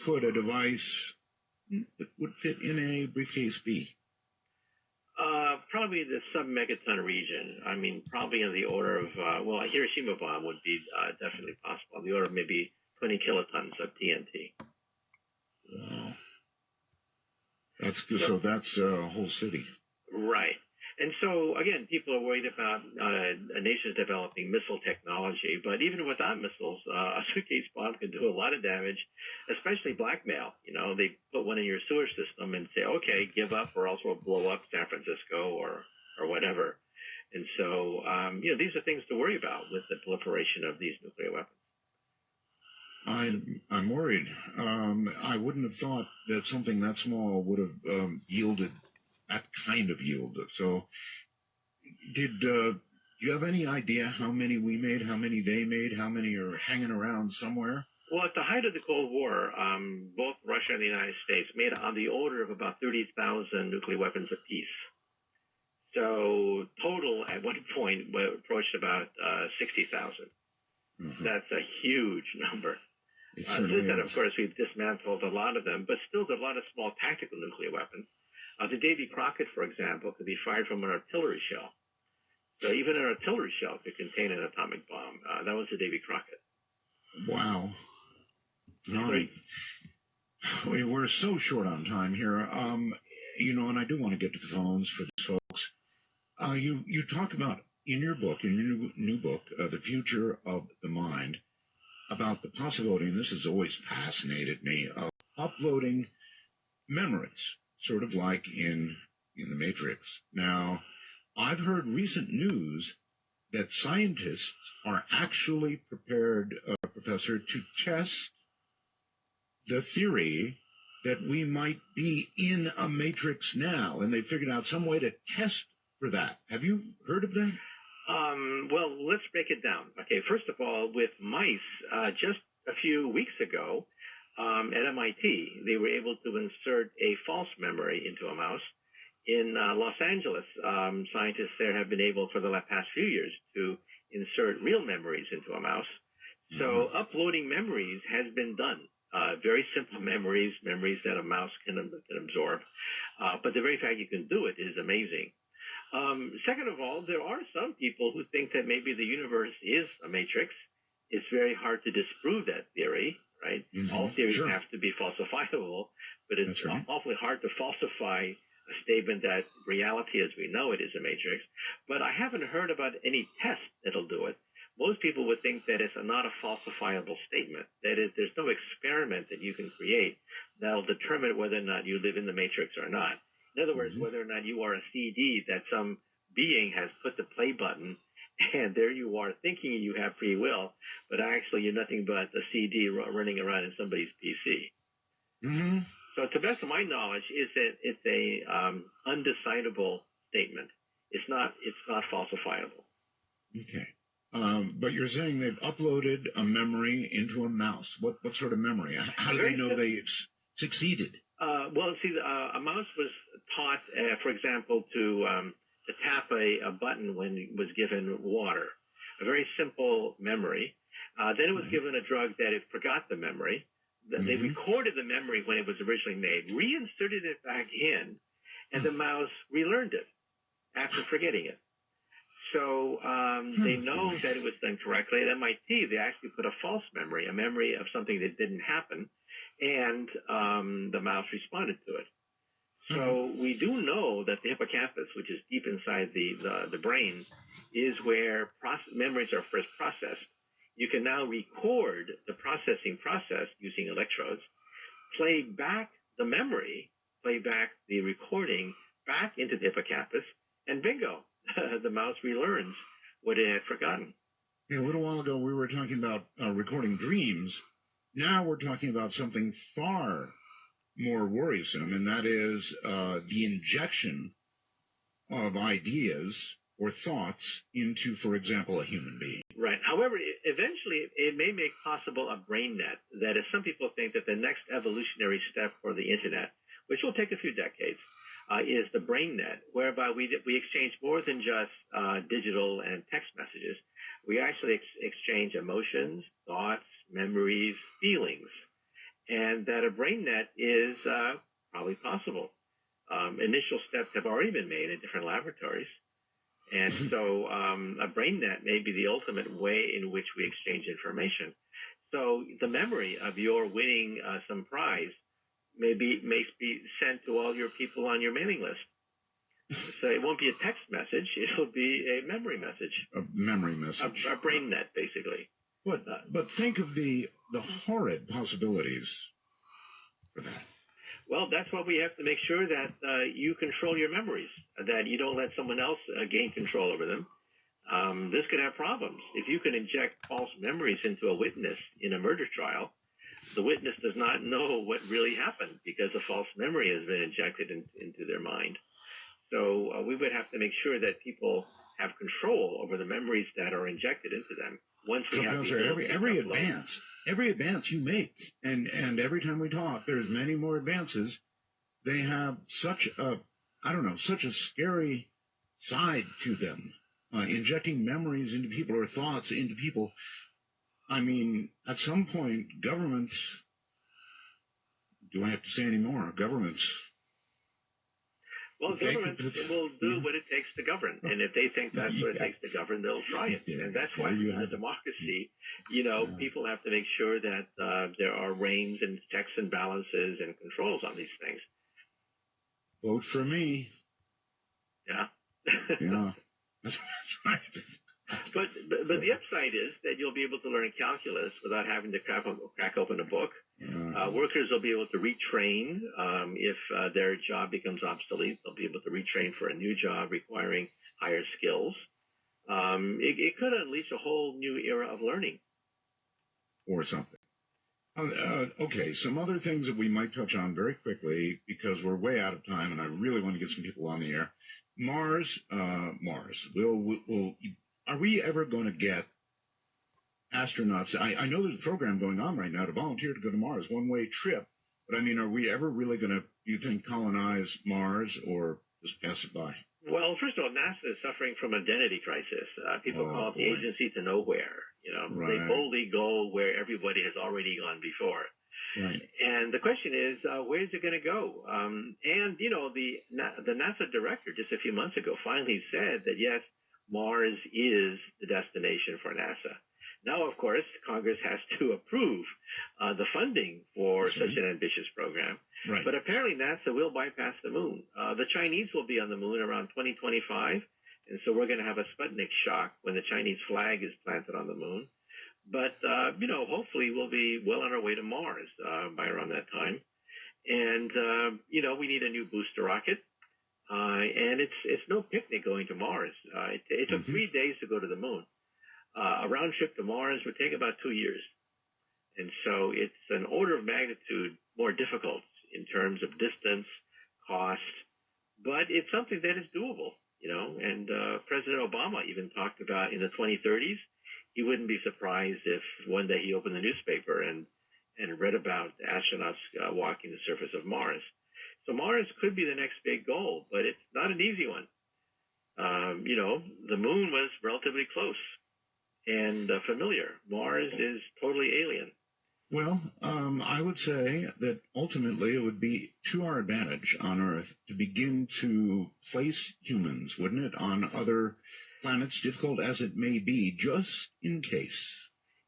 could a device that would fit in a briefcase be? Probably the sub-megaton region. I mean, probably in the order of, a Hiroshima bomb would be definitely possible. The order of maybe 20 kilotons of TNT. Wow. That's good. So that's a whole city. Right. And so, again, people are worried about nations developing missile technology, but even without missiles, a suitcase bomb can do a lot of damage, especially blackmail. They put one in your sewer system and say, okay, give up or else we'll blow up San Francisco or whatever. And so, these are things to worry about with the proliferation of these nuclear weapons. I'm worried. I wouldn't have thought that something that small would have yielded that kind of yield. So, do you have any idea how many we made, how many they made, how many are hanging around somewhere? Well, at the height of the Cold War, both Russia and the United States made on the order of about 30,000 nuclear weapons apiece. So total at one point approached about 60,000. Mm-hmm. That's a huge number. Since then, of course, we've dismantled a lot of them, but still there are a lot of small tactical nuclear weapons. The Davy Crockett, for example, could be fired from an artillery shell. So even an artillery shell could contain an atomic bomb. That was the Davy Crockett. Wow. Right. We're so short on time here. And I do want to get to the phones for these folks. You talk about in your book, in your new book, The Future of the Mind, about the possibility, and this has always fascinated me, of uploading memories, sort of like in the Matrix. Now, I've heard recent news that scientists are actually prepared, Professor, to test the theory that we might be in a matrix now, and they figured out some way to test for that. Have you heard of that? Well, let's break it down. Okay, first of all, with mice, just a few weeks ago at MIT, they were able to insert a false memory into a mouse. In Los Angeles, scientists there have been able for the past few years to insert real memories into a mouse. So uploading memories has been done. Very simple memories that a mouse can absorb. But the very fact you can do it is amazing. Second of all, there are some people who think that maybe the universe is a matrix. It's very hard to disprove that theory, right? Mm-hmm. All theories have to be falsifiable, but it's awfully hard to falsify a statement that reality as we know it is a matrix. But I haven't heard about any test that'll do it. Most people would think that it's not a falsifiable statement. That is, there's no experiment that you can create that'll determine whether or not you live in the matrix or not. In other words, whether or not you are a CD that some being has put the play button, and there you are thinking you have free will, but actually you're nothing but a CD running around in somebody's PC. Mm-hmm. So to the best of my knowledge, it's a undecidable statement. It's not falsifiable. Okay. But you're saying they've uploaded a memory into a mouse. What sort of memory? How do they know they succeeded? Well, see, a mouse was taught, for example, to tap a button when it was given water. A very simple memory. Then it was given a drug that it forgot the memory. They recorded the memory when it was originally made, reinserted it back in, and the mouse relearned it after forgetting it. So they know that it was done correctly. At MIT, they actually put a false memory, a memory of something that didn't happen, and the mouse responded to it. So we do know that the hippocampus, which is deep inside the brain, is where memories are first processed. You can now record the processing process using electrodes, play back the memory, play back the recording back into the hippocampus, and bingo, the mouse relearns what it had forgotten. A little while ago, we were talking about recording dreams. Now we're talking about something far more worrisome, and that is the injection of ideas or thoughts into, for example, a human being. Right. However, eventually it may make possible a brain net. That is, some people think that the next evolutionary step for the Internet, which will take a few decades, is the brain net, whereby we exchange more than just digital and text messages. We actually exchange emotions, thoughts, memories, feelings, and that a brain net is probably possible. Initial steps have already been made in different laboratories. And so a brain net may be the ultimate way in which we exchange information. So the memory of your winning some prize may be sent to all your people on your mailing list. So it won't be a text message. It'll be a memory message. A memory message. A brain net, basically. But think of the horrid possibilities for that. Well, that's why we have to make sure that you control your memories, that you don't let someone else gain control over them. This could have problems. If you can inject false memories into a witness in a murder trial, the witness does not know what really happened because a false memory has been injected into their mind. So we would have to make sure that people have control over the memories that are injected into them. Once we have every advance you make, and every time we talk, there's many more advances. They have such a scary side to them, injecting memories into people or thoughts into people. I mean, at some point, governments. Do I have to say any more? Governments. Well, governments will do what it takes to govern, and if they think that's what it takes to govern, they'll try it. And that's why in a democracy, people have to make sure that there are reins and checks and balances and controls on these things. Vote for me. Yeah. Yeah. That's right. But the upside is that you'll be able to learn calculus without having to crack open a book. Workers will be able to retrain if their job becomes obsolete. They'll be able to retrain for a new job requiring higher skills. It could unleash a whole new era of learning. Or something. Okay, some other things that we might touch on very quickly because we're way out of time and I really want to get some people on the air. Mars. Are we ever going to get astronauts? I know there's a program going on right now to volunteer to go to Mars, one-way trip. But, I mean, are we ever really going to, do you think, colonize Mars or just pass it by? Well, first of all, NASA is suffering from identity crisis. People call it the agency to nowhere. They boldly go where everybody has already gone before. Right. And the question is, where's it going to go? The NASA director just a few months ago finally said that, yes, Mars is the destination for NASA. Now, of course, Congress has to approve the funding for such an ambitious program. Right. But apparently NASA will bypass the moon. The Chinese will be on the moon around 2025, and so we're going to have a Sputnik shock when the Chinese flag is planted on the moon. But, hopefully we'll be well on our way to Mars by around that time. And, we need a new booster rocket. And it's no picnic going to Mars. It took 3 days to go to the moon. A round trip to Mars would take about 2 years. And so it's an order of magnitude more difficult in terms of distance, cost, but it's something that is doable, and President Obama even talked about in the 2030s, he wouldn't be surprised if one day he opened the newspaper and read about astronauts walking the surface of Mars. So Mars could be the next big goal, but it's not an easy one. The moon was relatively close and familiar. Mars is totally alien. Well, I would say that ultimately it would be to our advantage on Earth to begin to place humans, wouldn't it, on other planets, difficult as it may be, just in case.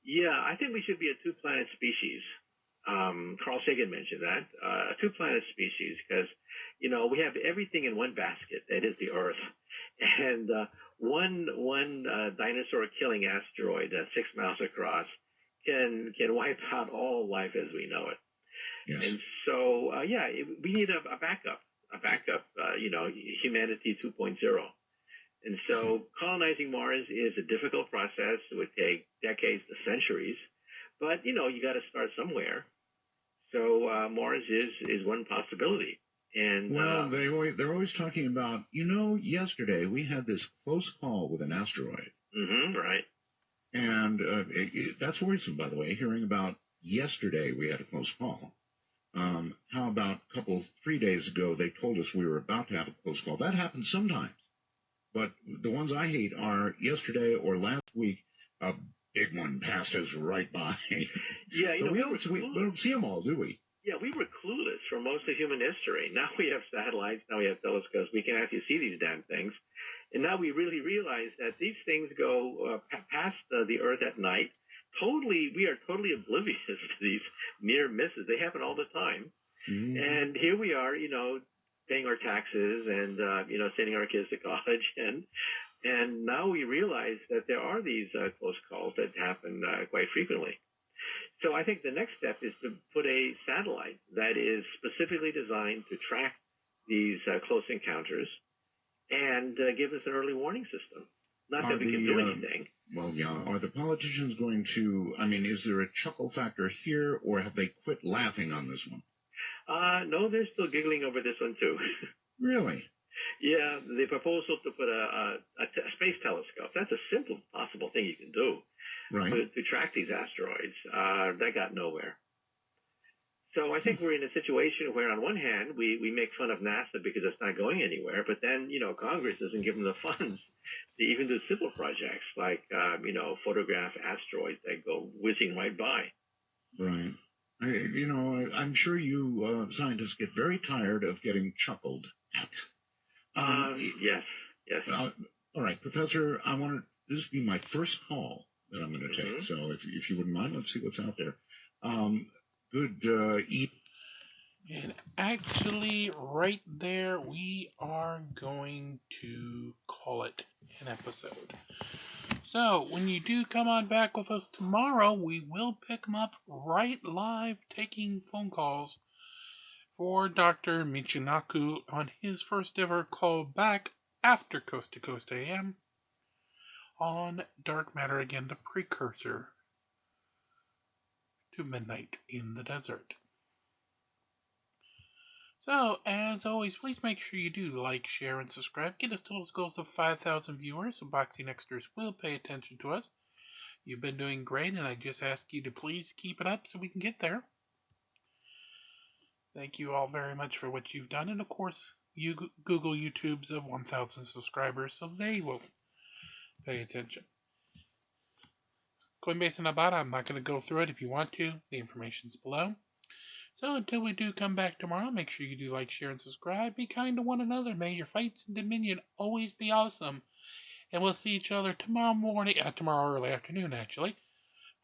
Yeah, I think we should be a two-planet species. Carl Sagan mentioned that, a two-planet species, because, we have everything in one basket, that is the Earth. And one dinosaur-killing asteroid that's 6 miles across can wipe out all life as we know it. Yes. And so, we need a backup, humanity 2.0. And so colonizing Mars is a difficult process. It would take decades to centuries. But, you got to start somewhere. So Mars is one possibility. And well, they're always talking about, yesterday we had this close call with an asteroid. Right. And that's worrisome, by the way, hearing about yesterday we had a close call. How about 3 days ago they told us we were about to have a close call. That happens sometimes. But the ones I hate are yesterday or last week, a big one passed us right by. Yeah, so we don't see them all, do we? Yeah, we were clueless for most of human history. Now we have satellites, now we have telescopes, we can actually see these damn things. And now we really realize that these things go past the Earth at night. We are totally oblivious to these near misses. They happen all the time. And here we are, paying our taxes and sending our kids to college, and now we realize that there are these close calls that happen quite frequently. So I think the next step is to put a satellite that is specifically designed to track these close encounters and give us an early warning system. Not that we can do anything. Well, yeah. Are the politicians going to, is there a chuckle factor here, or have they quit laughing on this one? No, they're still giggling over this one, too. Really? Yeah, the proposal to put a space telescope, that's a simple possible thing you can do. Right. To track these asteroids, that got nowhere. So I think we're in a situation where, on one hand, we make fun of NASA because it's not going anywhere, but then, Congress doesn't give them the funds to even do simple projects like, photograph asteroids that go whizzing right by. Right. I'm sure you scientists get very tired of getting chuckled at. Yes. All right, Professor, this will be my first call that I'm going to take. Mm-hmm. So if you wouldn't mind, let's see what's out there. Good eat. And actually, right there, we are going to call it an episode. So, when you do come on back with us tomorrow, we will pick them up right live, taking phone calls for Dr. Michio Kaku on his first ever call back after Coast to Coast AM on Dark Matter again, the precursor to Midnight in the Desert. So, as always, please make sure you do like, share, and subscribe. Get us to those goals of 5,000 viewers, so Boxing Extras will pay attention to us. You've been doing great, and I just ask you to please keep it up so we can get there. Thank you all very much for what you've done, and of course, you Google YouTube's of 1,000 subscribers, so they will pay attention. CoinBase and Ibotta, I'm not going to go through it. If you want to, the information's below. So until we do come back tomorrow, make sure you do like, share, and subscribe. Be kind to one another. May your fights in Dominion always be awesome. And we'll see each other tomorrow early afternoon, actually,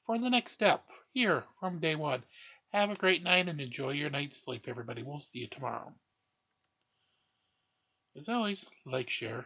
for the next step here from day one. Have a great night and enjoy your night's sleep, everybody. We'll see you tomorrow. As always, like, share,